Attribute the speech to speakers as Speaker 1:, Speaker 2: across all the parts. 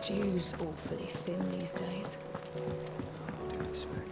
Speaker 1: Stew's awfully thin these days.
Speaker 2: What do you expect?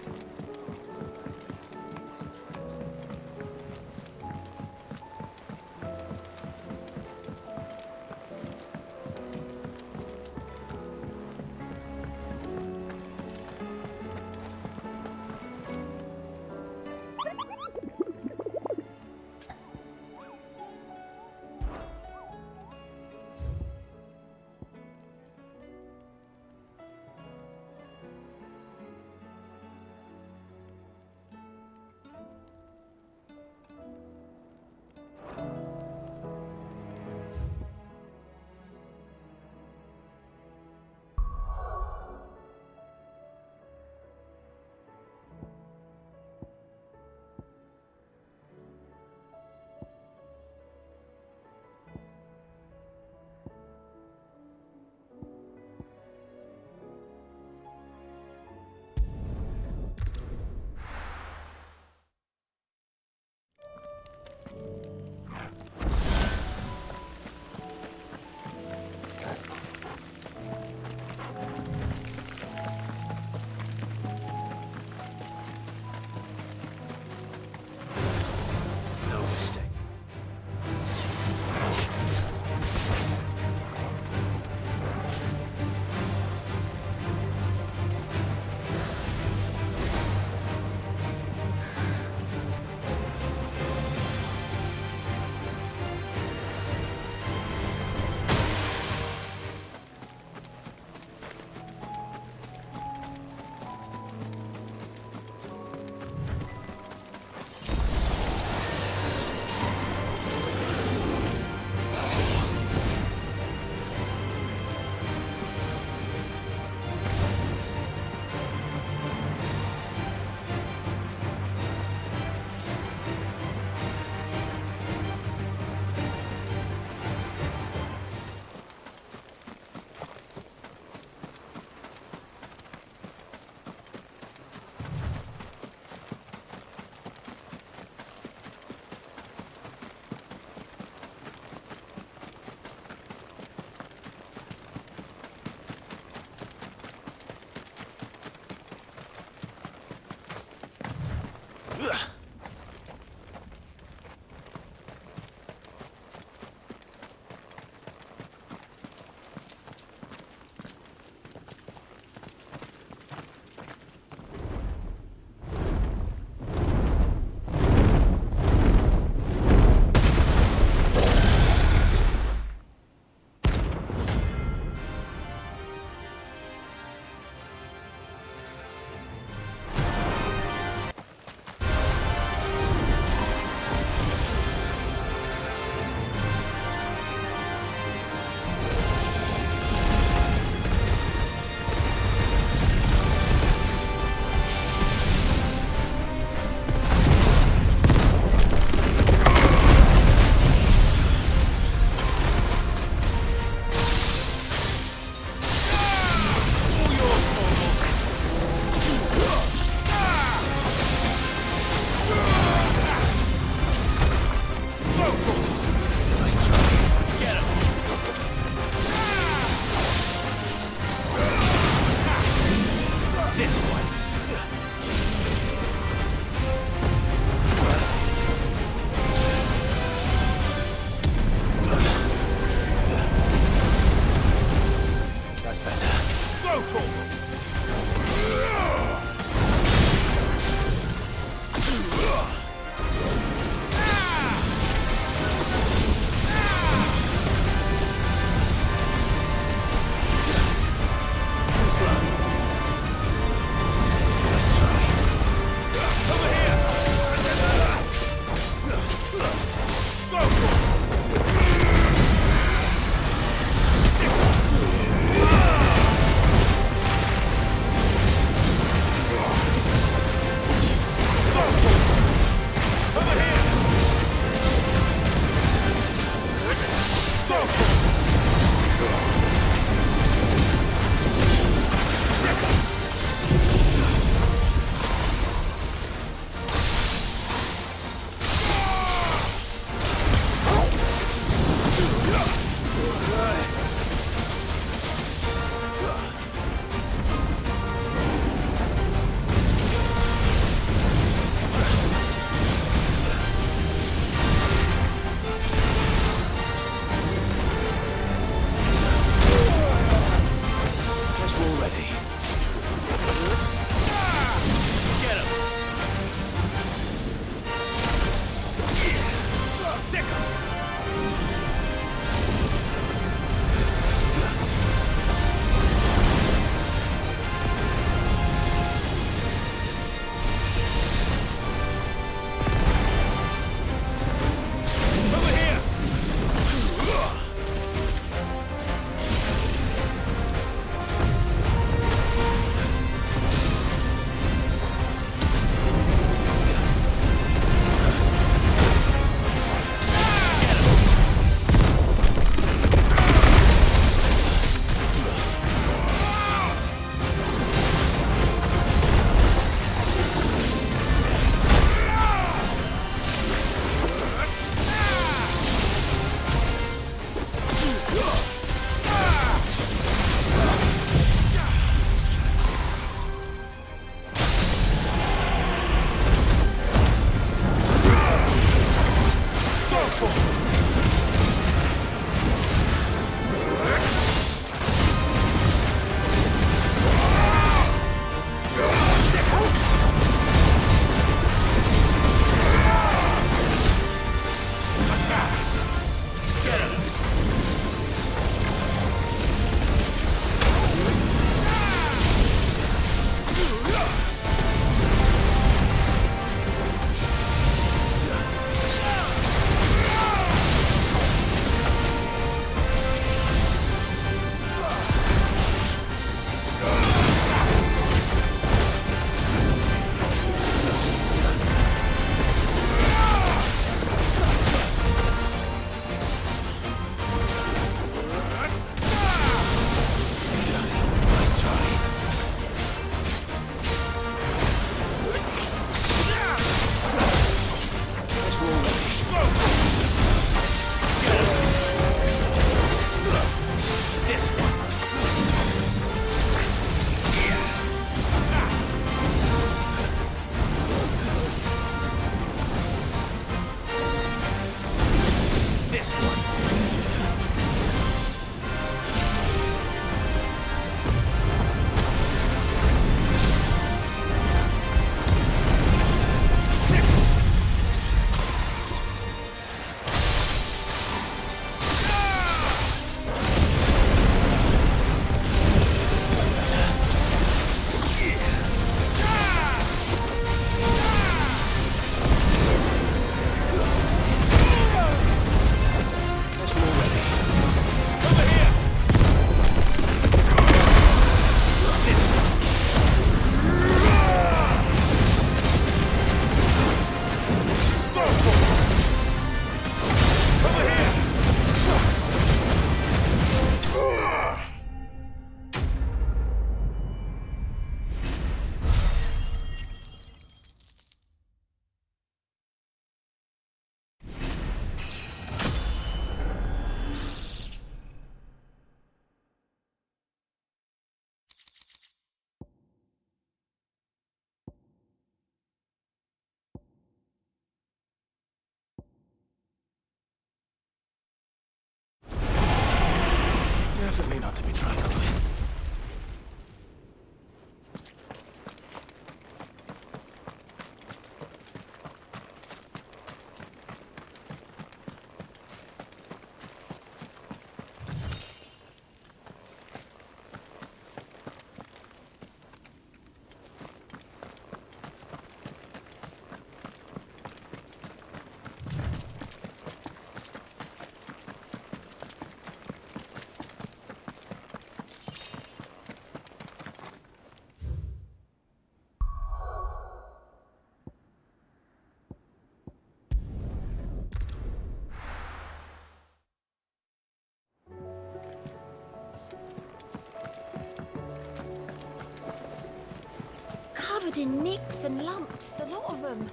Speaker 3: covered in nicks and lumps, the lot of them.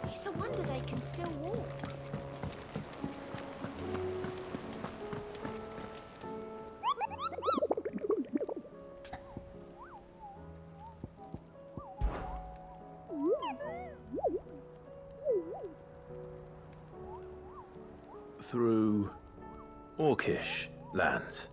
Speaker 3: It's a wonder they can still walk.
Speaker 2: Through Orcish lands.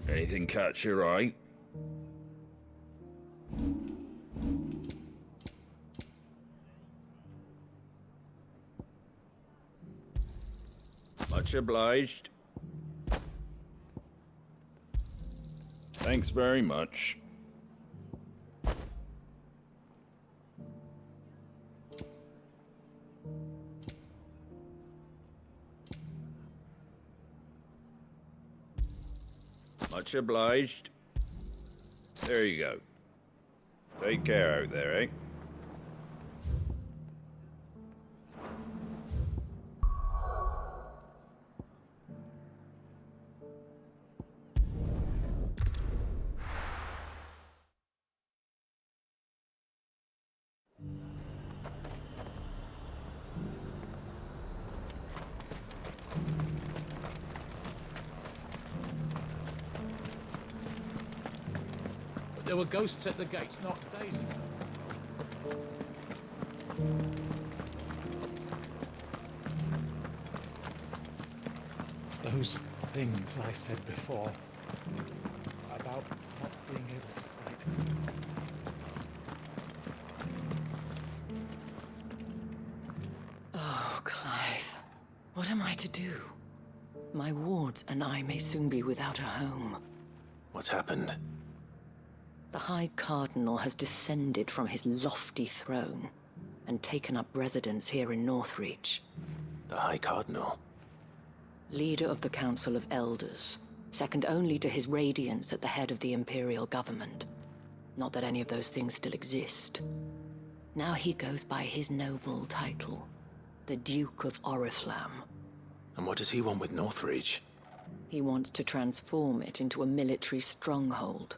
Speaker 4: Anything catch your eye? Much obliged. Thanks very much. Much obliged. There you go. Take care out there, eh?
Speaker 5: There were ghosts at the gates not days ago. Those things I said before about not being able to fight.
Speaker 1: Oh, Clive. What am I to do? My wards and I may soon be without a home.
Speaker 2: What's happened?
Speaker 1: The High Cardinal has descended from his lofty throne and taken up residence here in Northreach.
Speaker 2: The High Cardinal?
Speaker 1: Leader of the Council of Elders, second only to his Radiance at the head of the Imperial government. Not that any of those things still exist. Now he goes by his noble title, the Duke of Oriflamme.
Speaker 2: And what does he want with Northreach?
Speaker 1: He wants to transform it into a military stronghold,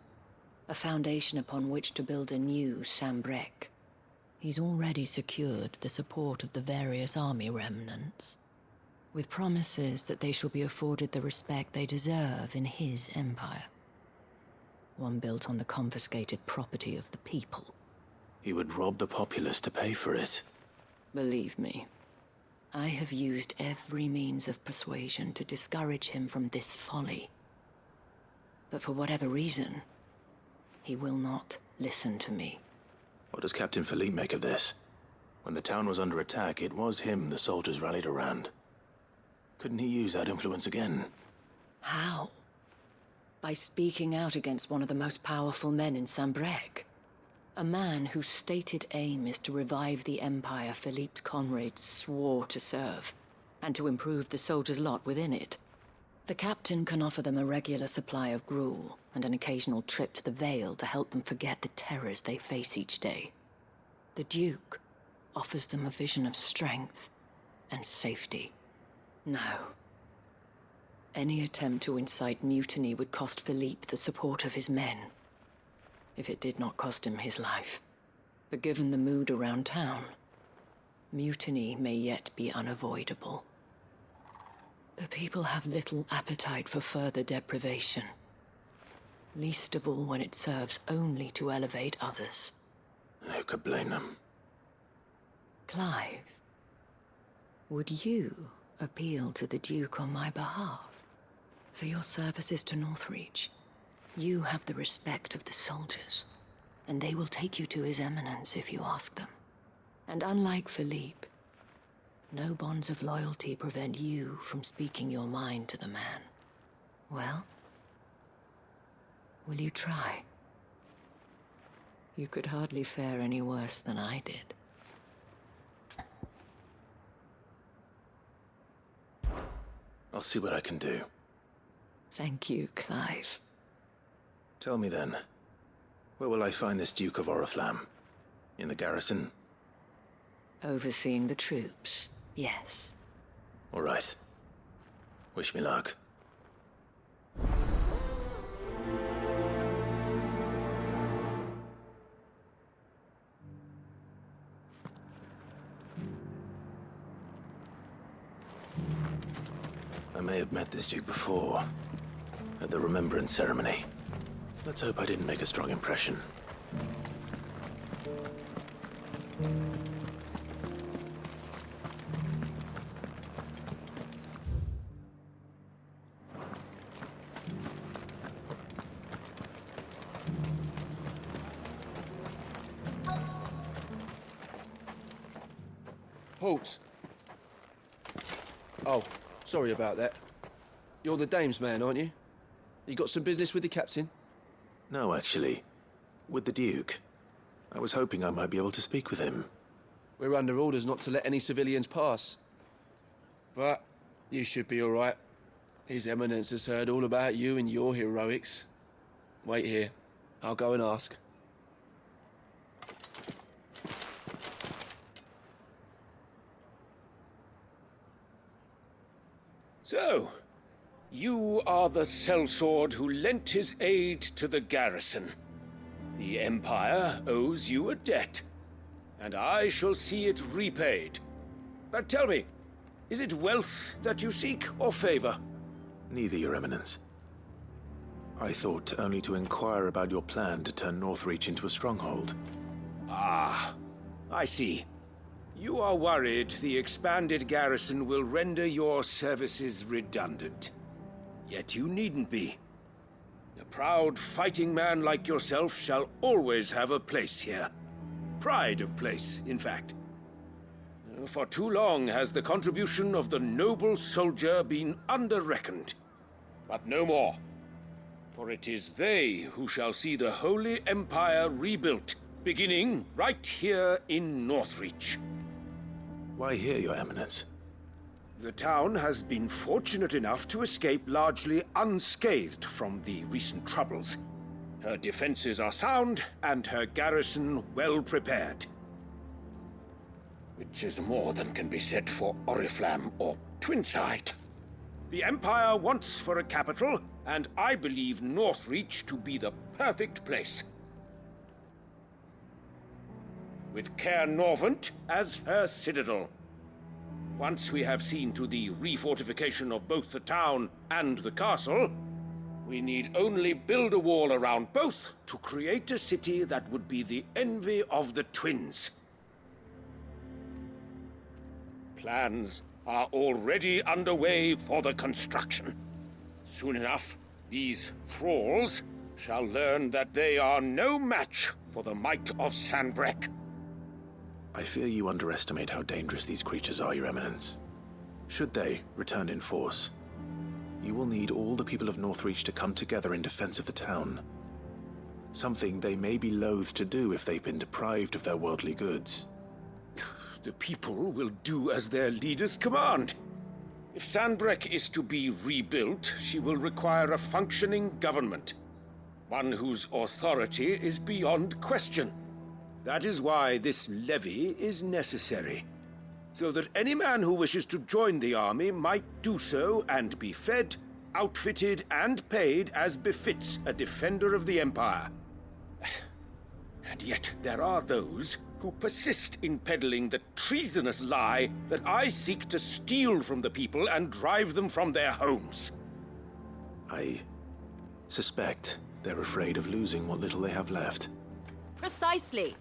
Speaker 1: a foundation upon which to build a new Sambrec. He's already secured the support of the various army remnants, with promises that they shall be afforded the respect they deserve in his empire. One built on the confiscated property of the people.
Speaker 2: He would rob the populace to pay for it.
Speaker 1: Believe me, I have used every means of persuasion to discourage him from this folly. But for whatever reason, he will not listen to me.
Speaker 2: What does Captain Philippe make of this? When the town was under attack, it was him the soldiers rallied around. Couldn't he use that influence again?
Speaker 1: How? By speaking out against one of the most powerful men in Sambrec. A man whose stated aim is to revive the empire Philippe's comrades swore to serve, and to improve the soldiers' lot within it. The captain can offer them a regular supply of gruel, and an occasional trip to the Vale to help them forget the terrors they face each day. The Duke offers them a vision of strength and safety. No. Any attempt to incite mutiny would cost Philippe the support of his men, if it did not cost him his life. But given the mood around town, mutiny may yet be unavoidable. The people have little appetite for further deprivation. least of all when it serves only to elevate others.
Speaker 2: And who could blame them?
Speaker 1: Clive, would you appeal to the Duke on my behalf? For your services to Northreach, you have the respect of the soldiers, and they will take you to His Eminence if you ask them. And unlike Philippe, no bonds of loyalty prevent you from speaking your mind to the man. Well, will you try? You could hardly fare any worse than I did.
Speaker 2: I'll see what I can do.
Speaker 1: Thank you, Clive.
Speaker 2: Tell me then, where will I find this Duke of Oriflamme? In the garrison?
Speaker 1: Overseeing the troops, yes.
Speaker 2: All right. Wish me luck. I may have met this Duke before, at the Remembrance Ceremony. Let's hope I didn't make a strong impression.
Speaker 6: Halt! Oh, sorry about that. You're the dame's man, aren't you? You got some business with the captain?
Speaker 2: No, actually. With the Duke. I was hoping I might be able to speak with him.
Speaker 6: We're under orders not to let any civilians pass. But you should be all right. His Eminence has heard all about you and your heroics. Wait here. I'll go and ask.
Speaker 7: So, you are the sellsword who lent his aid to the garrison. The Empire owes you a debt, and I shall see it repaid. But tell me, is it wealth that you seek, or favor?
Speaker 2: Neither, Your Eminence. I thought only to inquire about your plan to turn Northreach into a stronghold.
Speaker 7: Ah, I see. You are worried the expanded garrison will render your services redundant. Yet you needn't be. A proud fighting man like yourself shall always have a place here. Pride of place, in fact. For too long has the contribution of the noble soldier been under-reckoned. But no more. For it is they who shall see the Holy Empire rebuilt, beginning right here in Northreach.
Speaker 2: Why here, Your Eminence?
Speaker 7: The town has been fortunate enough to escape largely unscathed from the recent troubles. Her defenses are sound, and her garrison well prepared. Which is more than can be said for Oriflamme or Twinside. The Empire wants for a capital, and I believe Northreach to be the perfect place. With Caer Norvent as her citadel. Once we have seen to the refortification of both the town and the castle, we need only build a wall around both to create a city that would be the envy of the twins. Plans are already underway for the construction. Soon enough, these thralls shall learn that they are no match for the might of Sanbreque.
Speaker 2: I fear you underestimate how dangerous these creatures are, Your Eminence. Should they return in force, you will need all the people of Northreach to come together in defense of the town. Something they may be loath to do if they've been deprived of their worldly goods.
Speaker 7: The people will do as their leaders command. If Sanbreque is to be rebuilt, she will require a functioning government. One whose authority is beyond question. That is why this levy is necessary. So that any man who wishes to join the army might do so and be fed, outfitted, and paid as befits a defender of the Empire. And yet there are those who persist in peddling the treasonous lie that I seek to steal from the people and drive them from their homes.
Speaker 2: I suspect They're afraid of losing what little they have left.
Speaker 8: Precisely.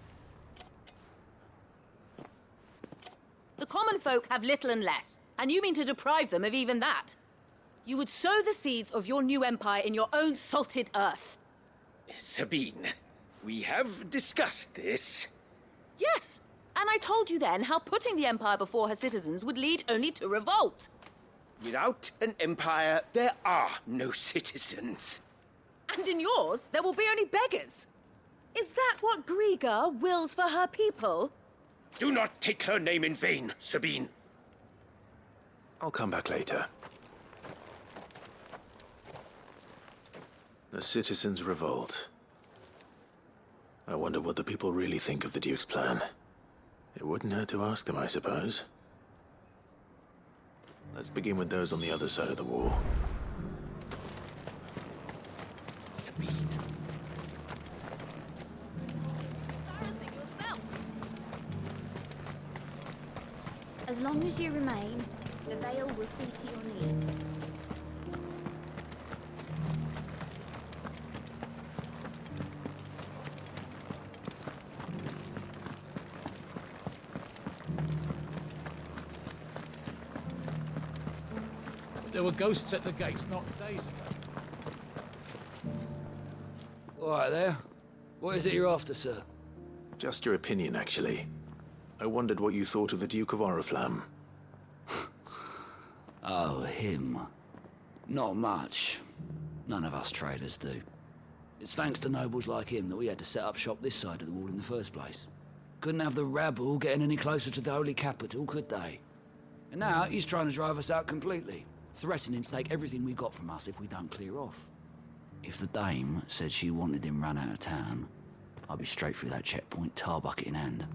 Speaker 8: The common folk have little and less, and you mean to deprive them of even that. You would sow the seeds of your new empire in your own salted earth.
Speaker 7: Sabine, we have discussed this.
Speaker 8: Yes, and I told you then how putting the empire before her citizens would lead only to revolt.
Speaker 7: Without an empire, there are no citizens.
Speaker 8: And in yours, there will be only beggars. Is that what Griga wills for her people?
Speaker 7: Do not take her name in vain, Sabine.
Speaker 2: I'll come back later. The citizens revolt. I wonder what the people really think of the Duke's plan. It wouldn't hurt to ask them, I suppose. Let's begin with those on the other side of the wall.
Speaker 7: Sabine.
Speaker 8: Embarrassing yourself.
Speaker 3: As long as you remain, the Veil will see to your needs.
Speaker 5: There were ghosts at the gates not days ago.
Speaker 9: All right there. What is it you're after, sir?
Speaker 2: Just your opinion, actually. I wondered what you thought of the Duke of Oriflamme.
Speaker 9: Oh, him. Not much. None of us traders do. It's thanks to nobles like him that we had to set up shop this side of the wall in the first place. Couldn't have the rabble getting any closer to the holy capital, could they? And now he's trying to drive us out completely, threatening to take everything we got from us if we don't clear off. If the dame said she wanted him run out of town, I'd be straight through that checkpoint, tar bucket in hand.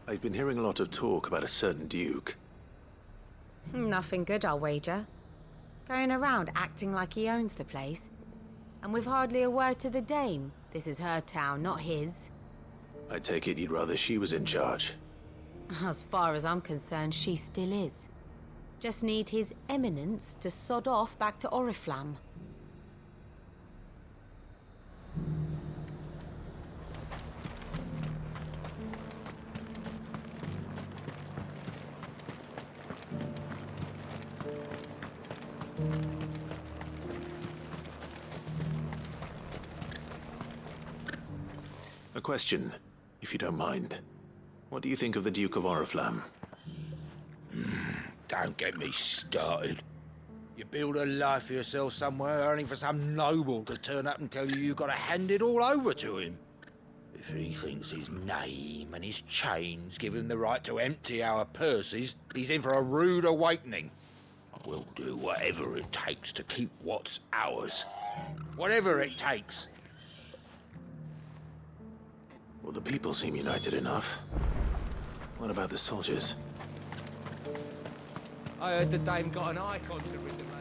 Speaker 2: I've been hearing a lot of talk about a certain Duke.
Speaker 10: Nothing good, I'll wager. Going around acting like he owns the place. And with hardly a word to the dame. This is her town, not his.
Speaker 2: I take it you'd rather she was in charge.
Speaker 10: As far as I'm concerned, she still is. Just need his eminence to sod off back to Oriflamme.
Speaker 2: A question, if you don't mind. What do you think of the Duke of Oriflamme?
Speaker 11: Don't get me started. You build a life for yourself somewhere, only for some noble to turn up and tell you you've got to hand it all over to him. If he thinks his name and his chains give him the right to empty our purses, he's in for a rude awakening. We'll do whatever it takes to keep what's ours. Whatever it takes.
Speaker 2: Well, the people seem united enough. What about the soldiers?
Speaker 12: I heard the dame got an eye concert with the man.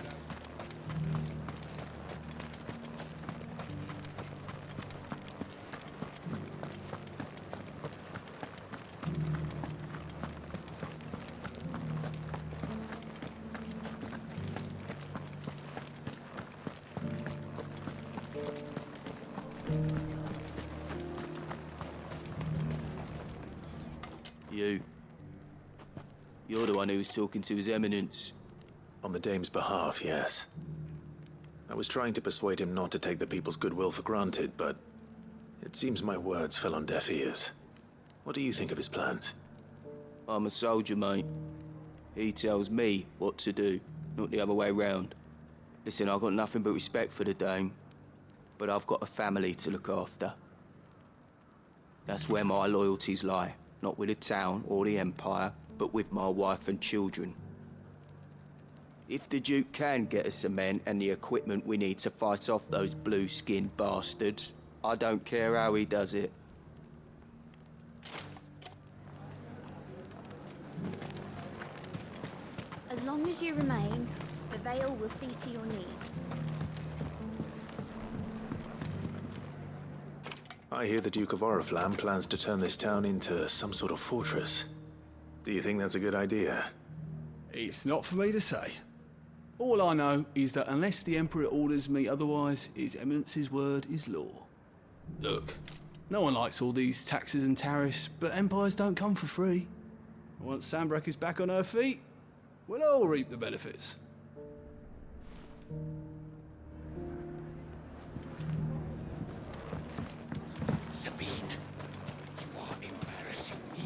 Speaker 6: You're the one who was talking to His Eminence.
Speaker 2: On the dame's behalf, yes. I was trying to persuade him not to take the people's goodwill for granted, but it seems my words fell on deaf ears. What do you think of his plans?
Speaker 6: I'm a soldier, mate. He tells me what to do, not the other way round. Listen, I've got nothing but respect for the dame, but I've got a family to look after. That's where my loyalties lie, not with the town or the Empire, but with my wife and children. If the Duke can get us the men and the equipment we need to fight off those blue-skinned bastards, I don't care how he does it.
Speaker 3: As long as you remain, the Veil will see to your needs.
Speaker 2: I hear the Duke of Oriflamme plans to turn this town into some sort of fortress. Do you think that's a good idea?
Speaker 13: It's not for me to say. All I know is that unless the Emperor orders me otherwise, His Eminence's word is law. Look, no one likes all these taxes and tariffs, but empires don't come for free. Once Sanbreque is back on her feet, we'll all reap the benefits.
Speaker 7: Sabine, you are embarrassing me.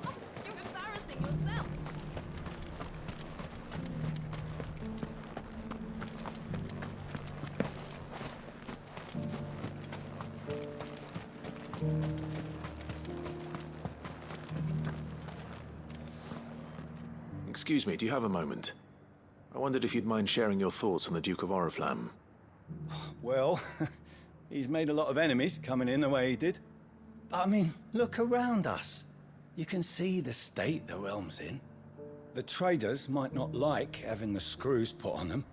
Speaker 8: Oh, you're embarrassing yourself.
Speaker 2: Excuse me, do you have a moment? I wondered if you'd mind sharing your thoughts on the Duke of Oriflamme.
Speaker 14: Well, he's made a lot of enemies coming in the way he did. But I mean, look around us. You can see the state the realm's in. The traders might not like having the screws put on them,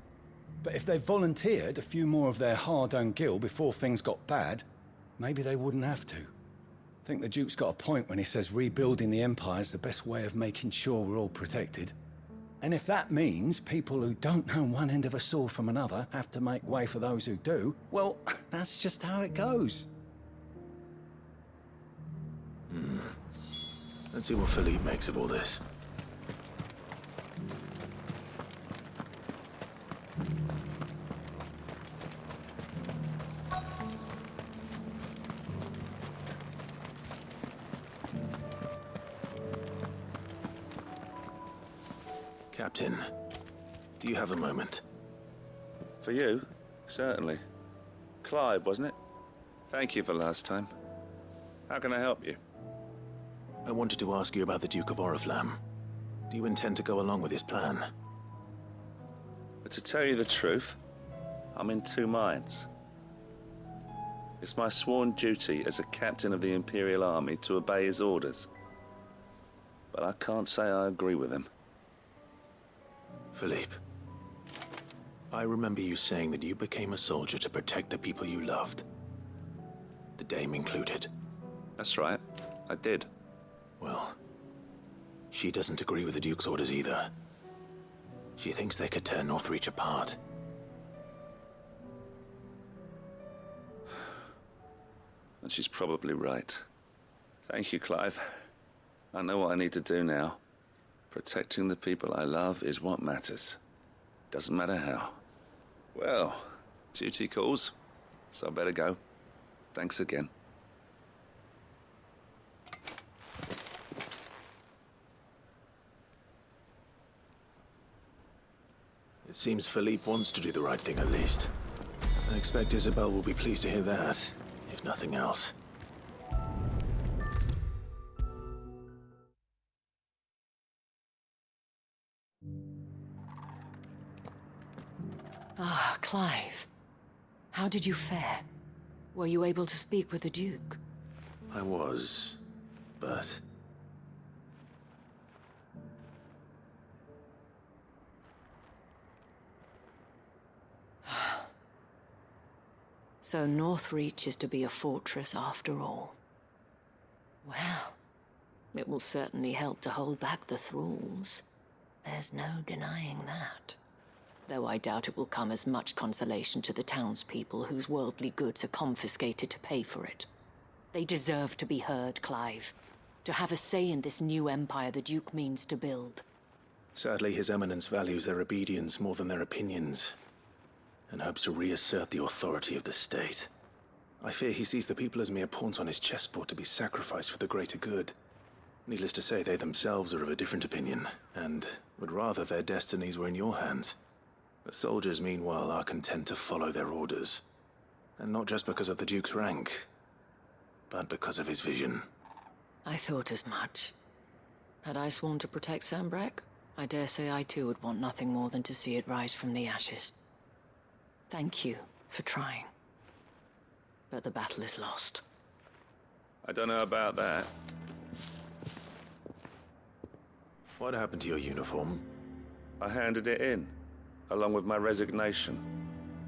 Speaker 14: but if they volunteered a few more of their hard-earned gil before things got bad, maybe they wouldn't have to. I think the Duke's got a point when he says rebuilding the Empire's the best way of making sure we're all protected. And if that means people who don't know one end of a sword from another have to make way for those who do, well, that's just how it goes.
Speaker 2: Let's see what Philippe makes of all this. Captain, do you have a moment?
Speaker 15: For you? Certainly. Clive, wasn't it? Thank you for last time. How can I help you?
Speaker 2: I wanted to ask you about the Duke of Oriflamme. Do you intend to go along with his plan?
Speaker 15: But to tell you the truth, I'm in two minds. It's my sworn duty as a captain of the Imperial Army to obey his orders. But I can't say I agree with him.
Speaker 2: Philippe, I remember you saying that you became a soldier to protect the people you loved. The Dame included.
Speaker 15: That's right, I did.
Speaker 2: Well, she doesn't agree with the Duke's orders either. She thinks they could tear Northreach apart.
Speaker 15: And she's probably right. Thank you, Clive. I know what I need to do now. Protecting the people I love is what matters. Doesn't matter how. Well, duty calls, so I better go. Thanks again.
Speaker 2: It seems Philippe wants to do the right thing at least. I expect Isabel will be pleased to hear that, if nothing else.
Speaker 1: Ah, Clive. How did you fare? Were you able to speak with the Duke?
Speaker 2: I was, but...
Speaker 1: So Northreach is to be a fortress after all. Well, it will certainly help to hold back the thralls. There's no denying that. Though I doubt it will come as much consolation to the townspeople whose worldly goods are confiscated to pay for it. They deserve to be heard, Clive. To have a say in this new empire the Duke means to build.
Speaker 2: Sadly, His Eminence values their obedience more than their opinions, and hopes to reassert the authority of the state. I fear he sees the people as mere pawns on his chessboard to be sacrificed for the greater good. Needless to say, they themselves are of a different opinion, and would rather their destinies were in your hands. The soldiers, meanwhile, are content to follow their orders. And not just because of the Duke's rank, but because of his vision.
Speaker 1: I thought as much. Had I sworn to protect Sanbreque, I dare say I too would want nothing more than to see it rise from the ashes. Thank you for trying. But the battle is lost.
Speaker 15: I don't know about that.
Speaker 2: What happened to your uniform?
Speaker 15: I handed it in, along with my resignation.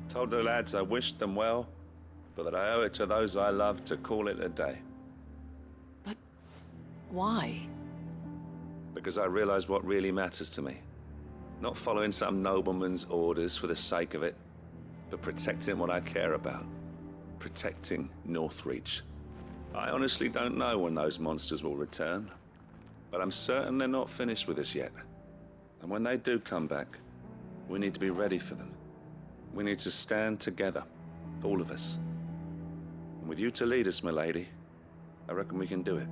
Speaker 15: Told the lads I wished them well, but that I owe it to those I love to call it a day.
Speaker 1: But why?
Speaker 15: Because I realize what really matters to me. Not following some nobleman's orders for the sake of it, but protecting what I care about. Protecting Northreach. I honestly don't know when those monsters will return, but I'm certain they're not finished with us yet. And when they do come back, we need to be ready for them. We need to stand together, all of us. And with you to lead us, milady, I reckon we can do it.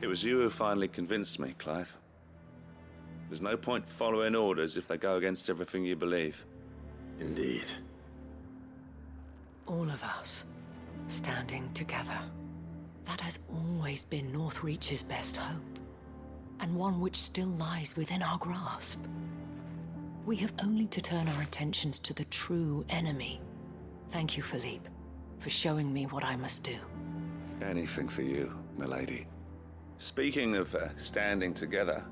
Speaker 15: It was you who finally convinced me, Clive. There's no point following orders if they go against everything you believe.
Speaker 2: Indeed.
Speaker 1: All of us, standing together. That has always been Northreach's best hope, and one which still lies within our grasp. We have only to turn our attentions to the true enemy. Thank you, Philippe, for showing me what I must do.
Speaker 15: Anything for you, milady. Speaking of standing together,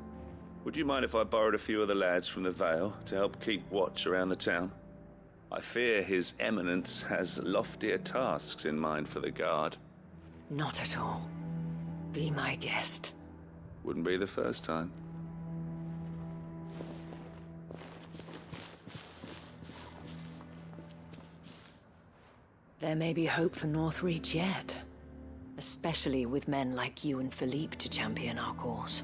Speaker 15: would you mind if I borrowed a few of the lads from the Vale to help keep watch around the town? I fear His Eminence has loftier tasks in mind for the guard.
Speaker 1: Not at all. Be my guest.
Speaker 15: Wouldn't be the first time.
Speaker 1: There may be hope for Northreach yet. Especially with men like you and Philippe to champion our cause.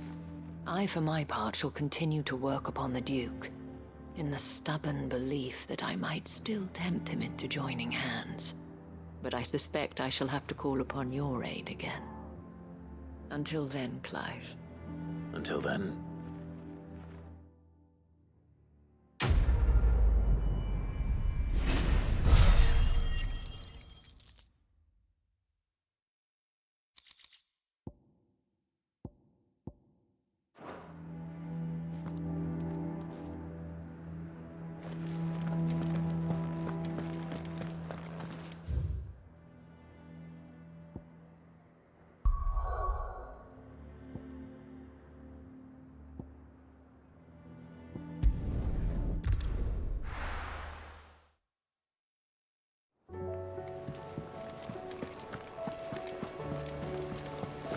Speaker 1: I, for my part, shall continue to work upon the Duke, in the stubborn belief that I might still tempt him into joining hands. But I suspect I shall have to call upon your aid again. Until then, Clive.
Speaker 2: Until then...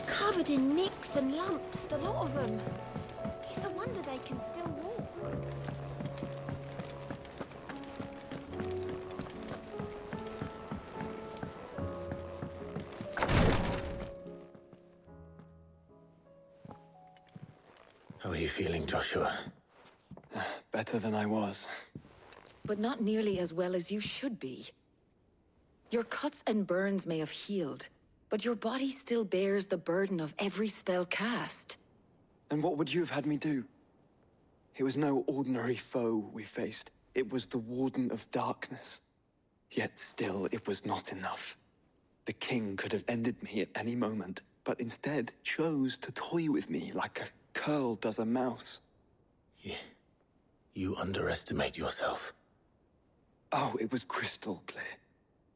Speaker 3: Covered in nicks and lumps, the lot of them. It's a wonder they can still walk.
Speaker 2: How are you feeling, Joshua?
Speaker 16: Better than I was.
Speaker 17: But not nearly as well as you should be. Your cuts and burns may have healed, but your body still bears the burden of every spell cast.
Speaker 16: And what would you have had me do? It was no ordinary foe we faced. It was the Warden of Darkness. Yet still, it was not enough. The king could have ended me at any moment, but instead chose to toy with me like a curl does a mouse.
Speaker 2: You underestimate yourself.
Speaker 16: Oh, it was crystal clear.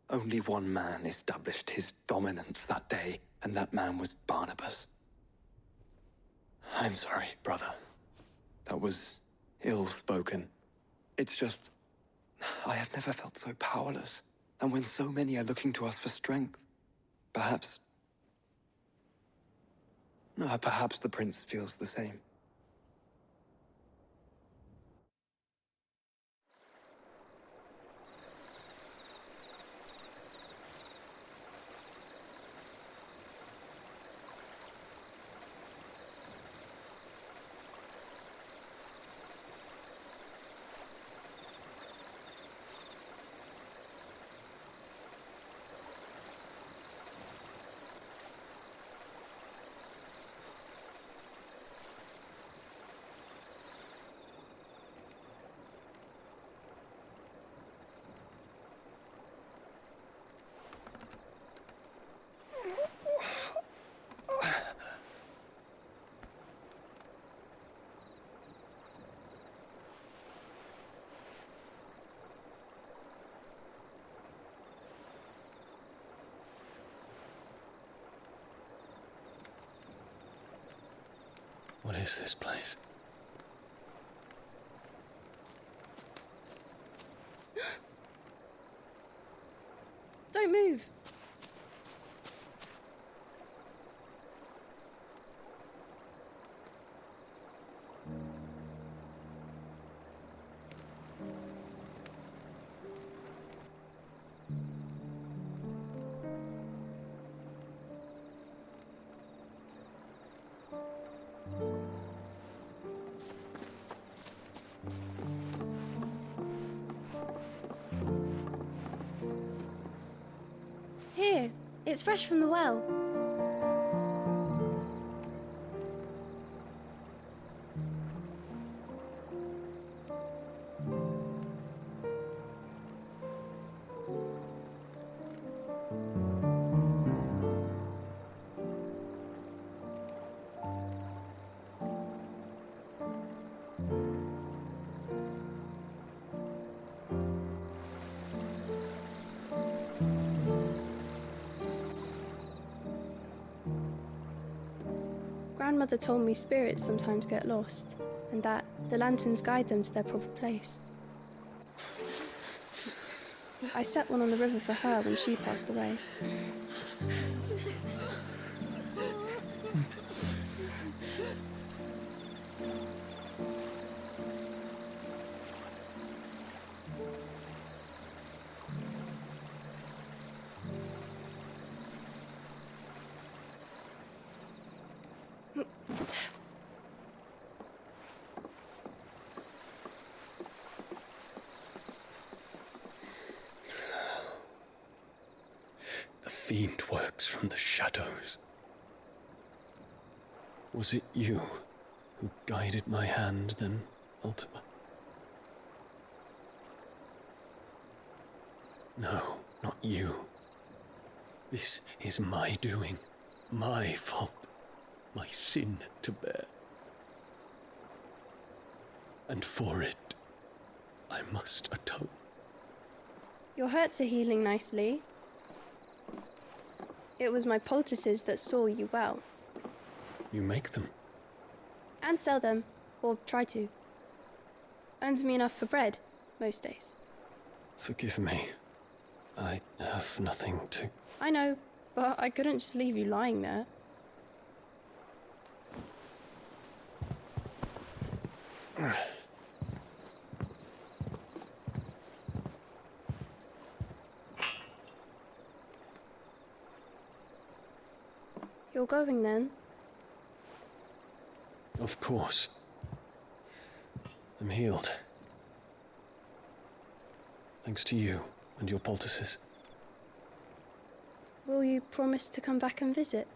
Speaker 16: Only one man established his dominance that day, and that man was Barnabas. I'm sorry, brother. That was ill-spoken. It's just... I have never felt so powerless. And when so many are looking to us for strength, perhaps... perhaps the prince feels the same.
Speaker 2: What is this place?
Speaker 18: Don't move. Here, it's fresh from the well. Grandmother told me spirits sometimes get lost, and that the lanterns guide them to their proper place. I set one on the river for her when she passed away.
Speaker 19: The fiend works from the shadows. Was it you who guided my hand then, Ultima? No, not you. This is my doing, my fault, my sin to bear. And for it, I must atone.
Speaker 18: Your hurts are healing nicely. It was my poultices that saw you well.
Speaker 19: You make them?
Speaker 18: And sell them, or try to. Earns me enough for bread, most days.
Speaker 19: Forgive me. I have nothing to...
Speaker 18: I know, but I couldn't just leave you lying there. You're going then?
Speaker 19: Of course. I'm healed. Thanks to you and your poultices.
Speaker 18: Will you promise to come back and visit?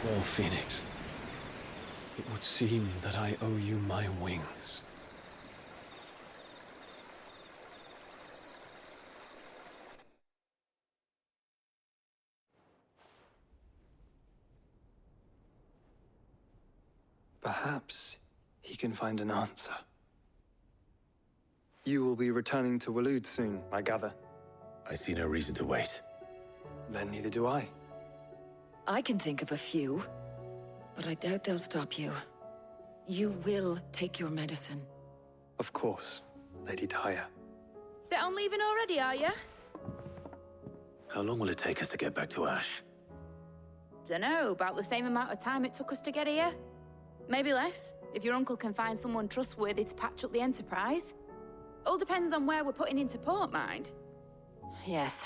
Speaker 19: Well, Phoenix, it would seem that I owe you my wings.
Speaker 16: Perhaps he can find an answer. You will be returning to Waloed soon, I gather.
Speaker 2: I see no reason to wait.
Speaker 16: Then neither do I.
Speaker 17: I can think of a few, but I doubt they'll stop you. You will take your medicine.
Speaker 16: Of course, Lady Daya.
Speaker 3: Set on leaving already, are you?
Speaker 2: How long will it take us to get back to Ash?
Speaker 3: Dunno, about the same amount of time it took us to get here. Maybe less, if your uncle can find someone trustworthy to patch up the Enterprise. All depends on where we're putting into port, mind.
Speaker 20: Yes.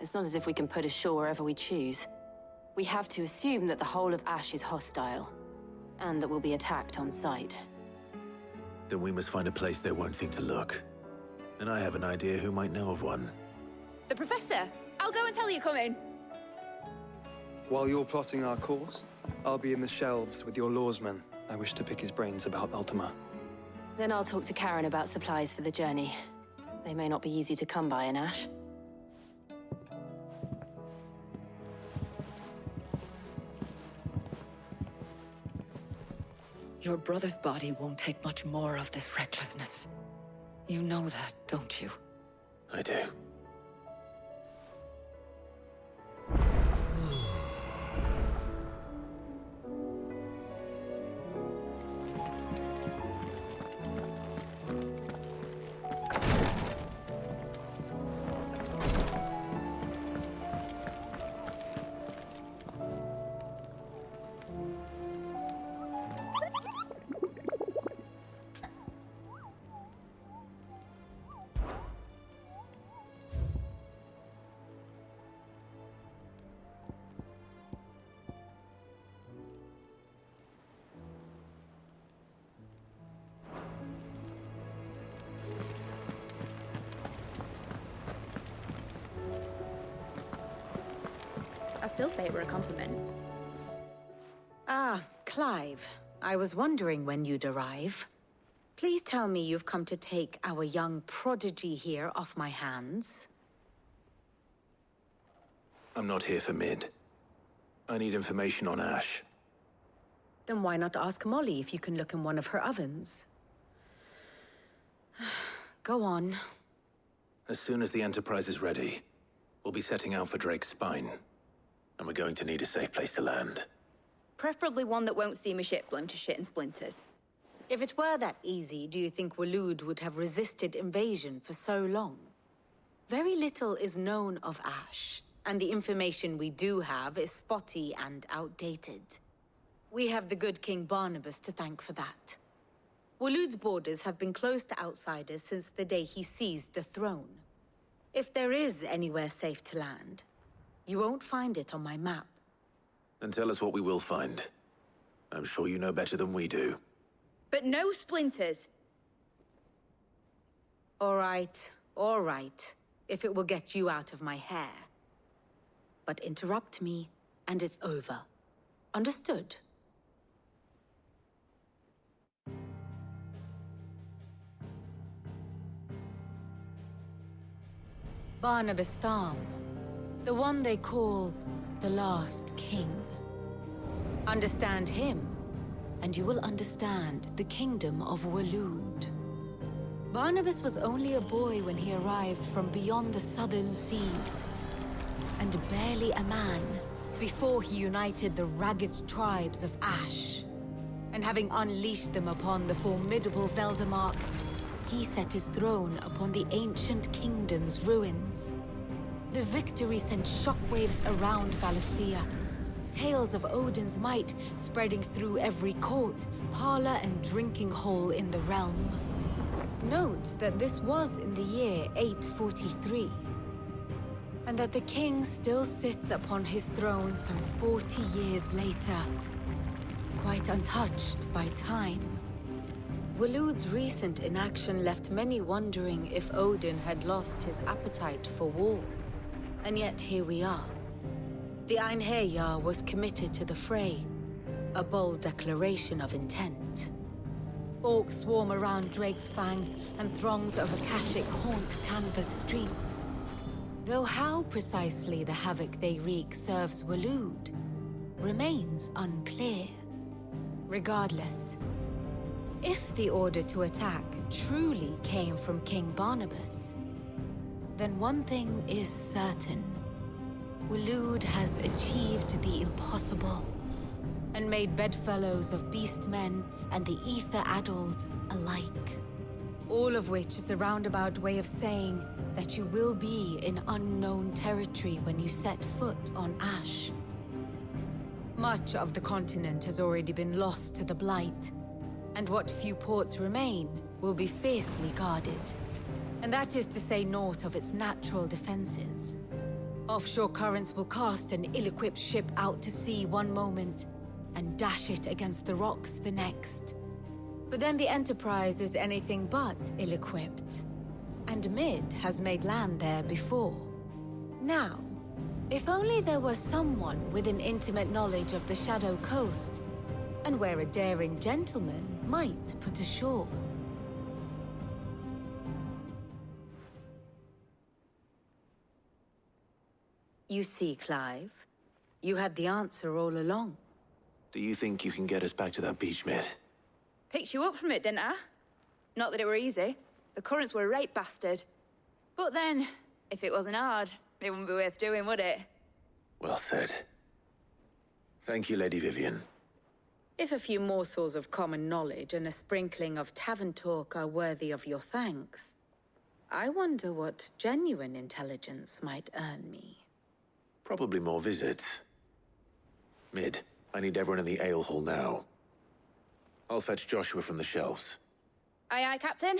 Speaker 20: It's not as if we can put ashore wherever we choose. We have to assume that the whole of Ash is hostile, and that we'll be attacked on sight.
Speaker 2: Then we must find a place they won't think to look. And I have an idea who might know of one.
Speaker 3: The Professor! I'll go and tell you coming!
Speaker 16: While you're plotting our course, I'll be in the shelves with your lawsman. I wish to pick his brains about Ultima.
Speaker 20: Then I'll talk to Karen about supplies for the journey. They may not be easy to come by in Ash.
Speaker 17: Your brother's body won't take much more of this recklessness. You know that, don't you?
Speaker 2: I do.
Speaker 3: I still say it were a compliment.
Speaker 10: Ah, Clive. I was wondering when you'd arrive. Please tell me you've come to take our young prodigy here off my hands.
Speaker 2: I'm not here for Mid. I need information on Ash.
Speaker 10: Then why not ask Molly if you can look in one of her ovens? Go on.
Speaker 2: As soon as the Enterprise is ready, we'll be setting out for Drake's Spine. And we're going to need a safe place to land.
Speaker 3: Preferably one that won't see my ship blown to shit and splinters.
Speaker 10: If it were that easy, do you think Waloed would have resisted invasion for so long? Very little is known of Ash, and the information we do have is spotty and outdated. We have the good King Barnabas to thank for that. Waloed's borders have been closed to outsiders since the day he seized the throne. If there is anywhere safe to land, you won't find it on my map.
Speaker 2: Then tell us what we will find. I'm sure you know better than we do.
Speaker 3: But no splinters!
Speaker 10: All right, if it will get you out of my hair. But interrupt me, and it's over. Understood? Barnabas Tham, the one they call the Last King. Understand him, and you will understand the kingdom of Waloed. Barnabas was only a boy when he arrived from beyond the southern seas, and barely a man before he united the ragged tribes of Ash. And having unleashed them upon the formidable Veldamark, he set his throne upon the ancient kingdom's ruins. The victory sent shockwaves around Valisthea, tales of Odin's might spreading through every court, parlor, and drinking hole in the realm. Note that this was in the year 843, and that the king still sits upon his throne some 40 years later, quite untouched by time. Waloed's recent inaction left many wondering if Odin had lost his appetite for war. And yet here we are. The Einherjar was committed to the fray, a bold declaration of intent. Orcs swarm around Drake's Fang, and throngs of Akashic haunt Canvas streets. Though how precisely the havoc they wreak serves Waloed remains unclear. Regardless, if the order to attack truly came from King Barnabas, then one thing is certain. Waloed has achieved the impossible, and made bedfellows of beastmen and the ether-addled alike. All of which is a roundabout way of saying that you will be in unknown territory when you set foot on Ash. Much of the continent has already been lost to the Blight, and what few ports remain will be fiercely guarded. And that is to say naught of its natural defenses. Offshore currents will cast an ill-equipped ship out to sea one moment, and dash it against the rocks the next. But then the Enterprise is anything but ill-equipped, and Mid has made land there before. Now, if only there were someone with an intimate knowledge of the Shadow Coast, and where a daring gentleman might put ashore. You see, Clive, you had the answer all along.
Speaker 2: Do you think you can get us back to that beach, Mid?
Speaker 3: Picked you up from it, didn't I? Not that it were easy. The currents were a rape bastard. But then, if it wasn't hard, it wouldn't be worth doing, would it?
Speaker 2: Well said. Thank you, Lady Vivian.
Speaker 10: If a few morsels of common knowledge and a sprinkling of tavern talk are worthy of your thanks, I wonder what genuine intelligence might earn me.
Speaker 2: Probably more visits. Mid, I need everyone in the ale hall now. I'll fetch Joshua from the shelves.
Speaker 3: Aye, aye, Captain.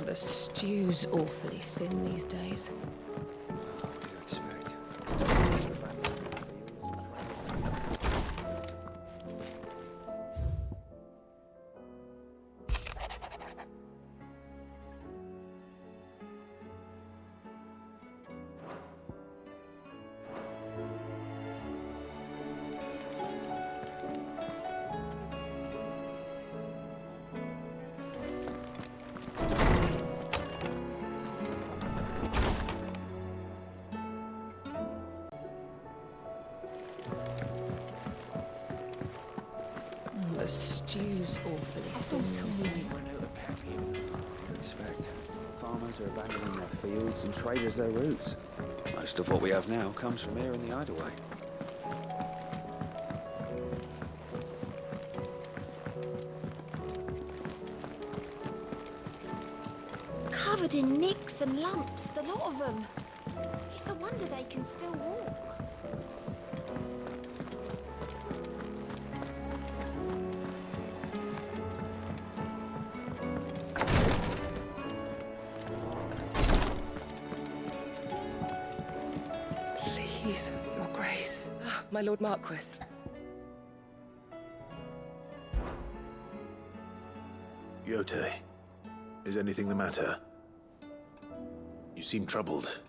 Speaker 1: The stew's awfully thin these days. The stew's awfully
Speaker 21: Expect. Farmers are abandoning their fields and traders their roots. Most of what we have now comes from here in the Hideaway.
Speaker 22: Covered in nicks and lumps, the lot of them. It's a wonder they can still walk.
Speaker 23: Please, Your Grace. Ah, my Lord Marquis.
Speaker 2: Yote, is anything the matter? You seem troubled.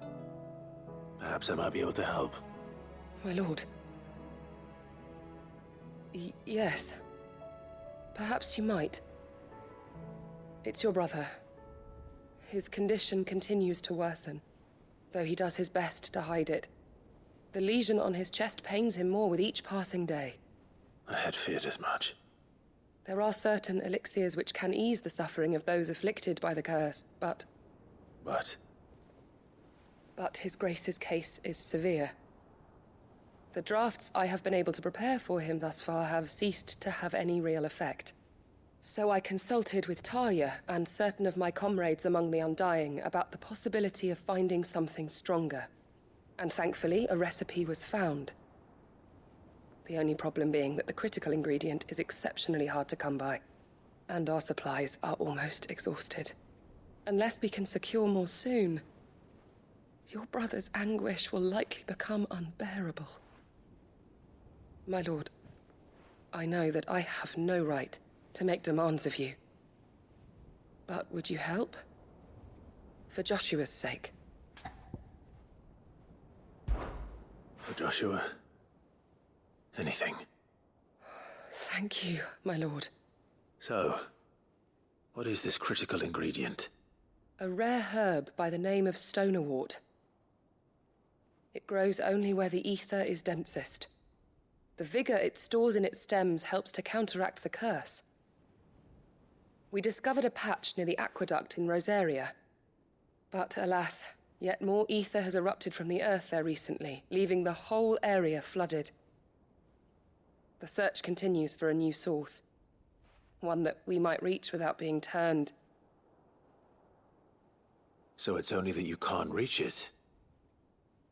Speaker 2: Perhaps I might be able to help.
Speaker 23: My lord. Yes. Perhaps you might. It's your brother. His condition continues to worsen, though he does his best to hide it. The lesion on his chest pains him more with each passing day.
Speaker 2: I had feared as much.
Speaker 23: There are certain elixirs which can ease the suffering of those afflicted by the curse, but... But His Grace's case is severe. The drafts I have been able to prepare for him thus far have ceased to have any real effect. So I consulted with Talia and certain of my comrades among the Undying about the possibility of finding something stronger. And thankfully, a recipe was found. The only problem being that the critical ingredient is exceptionally hard to come by, and our supplies are almost exhausted. Unless we can secure more soon, your brother's anguish will likely become unbearable. My lord, I know that I have no right to make demands of you. But would you help? For Joshua's sake.
Speaker 2: For Joshua, anything.
Speaker 23: Thank you, my lord.
Speaker 2: So, what is this critical ingredient?
Speaker 23: A rare herb by the name of stonerwort. It grows only where the ether is densest. The vigor it stores in its stems helps to counteract the curse. We discovered a patch near the aqueduct in Rosaria. But alas, yet more ether has erupted from the earth there recently, leaving the whole area flooded. The search continues for a new source. One that we might reach without being turned.
Speaker 2: So it's only that you can't reach it.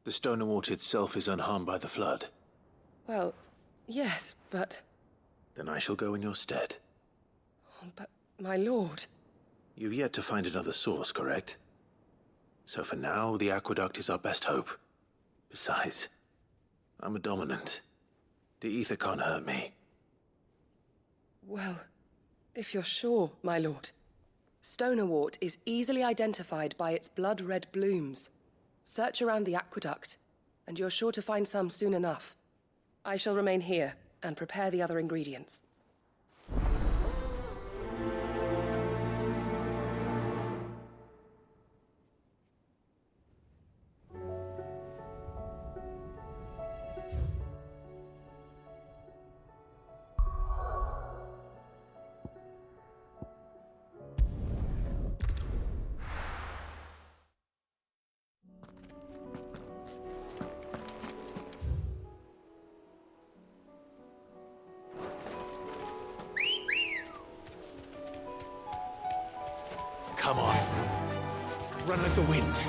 Speaker 2: The Stonerwort itself is unharmed by the flood.
Speaker 23: Well, yes, but...
Speaker 2: Then I shall go in your stead.
Speaker 23: But, my lord...
Speaker 2: You've yet to find another source, correct? So for now, the aqueduct is our best hope. Besides, I'm a dominant. The ether can't hurt me.
Speaker 23: Well, if you're sure, my lord. Stonerwort is easily identified by its blood-red blooms. Search around the aqueduct, and you're sure to find some soon enough. I shall remain here and prepare the other ingredients.
Speaker 2: Come on. Run like the wind.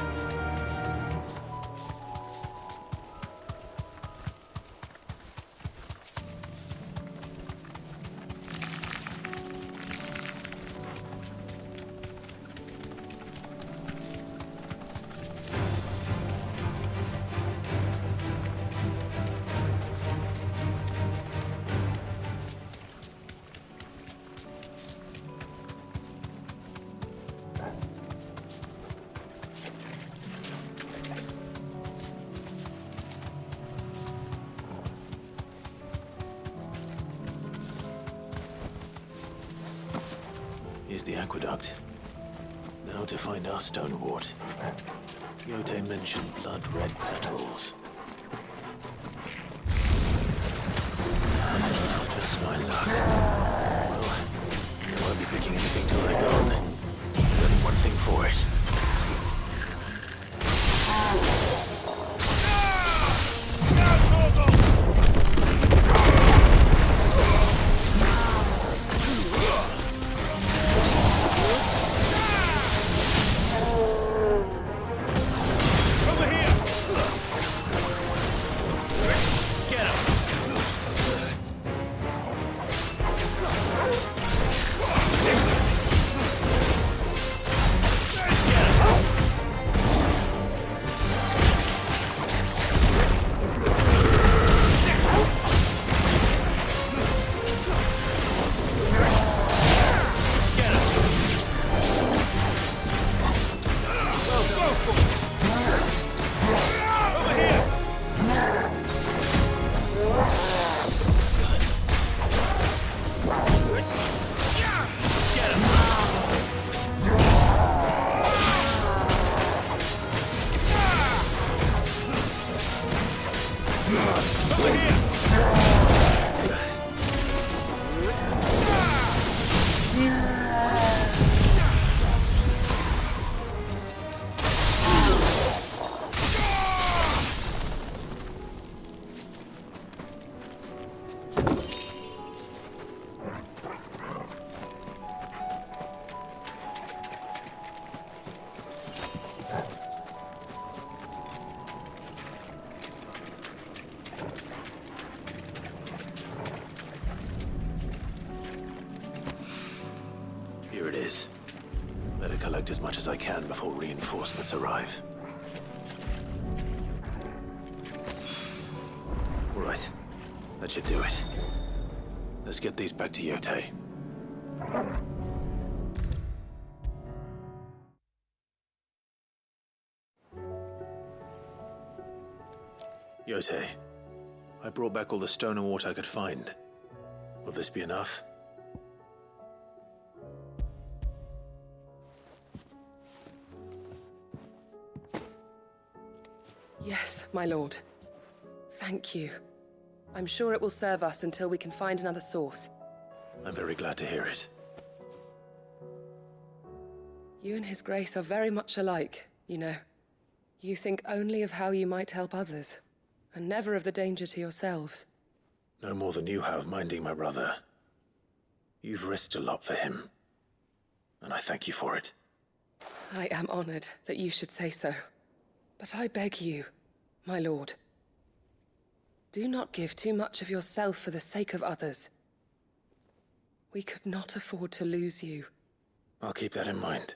Speaker 2: Here's the aqueduct. Now to find our Stonewort. Yote mentioned blood-red petals. Just my luck. Well, I won't be picking anything till they're gone. There's only one thing for it. Here it is. Better collect as much as I can before reinforcements arrive. All right. That should do it. Let's get these back to Yote. Yote, I brought back all the Stonewort I could find. Will this be enough?
Speaker 23: Yes, my lord. Thank you. I'm sure it will serve us until we can find another source.
Speaker 2: I'm very glad to hear it.
Speaker 23: You and His Grace are very much alike, you know. You think only of how you might help others, and never of the danger to yourselves.
Speaker 2: No more than you have minding my brother. You've risked a lot for him, and I thank you for it.
Speaker 23: I am honored that you should say so. But I beg you, my lord, do not give too much of yourself for the sake of others. We could not afford to lose you.
Speaker 2: I'll keep that in mind.